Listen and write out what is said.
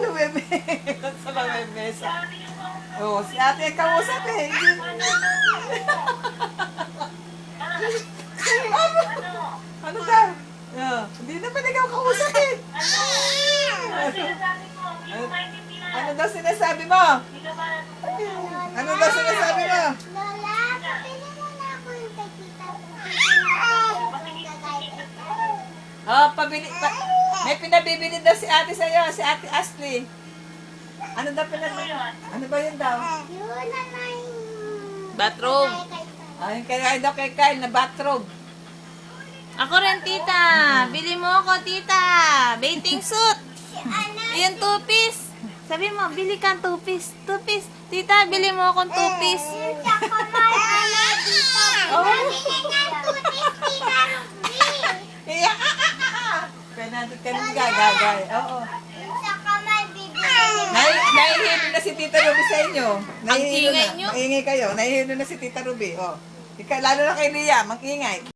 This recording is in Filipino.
lumeme. Sa lamemesa. Oo, si ate ang kausap eh. Ano daw? Hindi naman ikaw kausap eh. Ano daw sinasabi mo? Ano daw sinasabi mo? Lola, pili mo na ako yung tagkita. Oh, may pinabibili daw si ate sa'yo, si ate Ashley. Ano daw pinabibili? Ano ba yun daw? Yun na na yung... Bathrobe. Ay, kaya daw kay Kyle na bathrobe. Ako rin, tita. Bili mo ako, tita. Bathing suit. Ayan, 2-piece. Sabi mo, bili ka 2-piece. 2-piece. Tita, bili mo akong 2-piece. Tsaka may ano dito. Oh. Nabili nga tutis, Tita Ruby. Kaya, kaya natin kanong gagagay. Oo. Tsaka may bibili. Nahihilo na si Tita Ruby sa inyo. Nahihilo ingay na. nyo. Maingay kayo. Nahihilo na si Tita Ruby. Oh. Lalo na kay Lia, mag-ingay.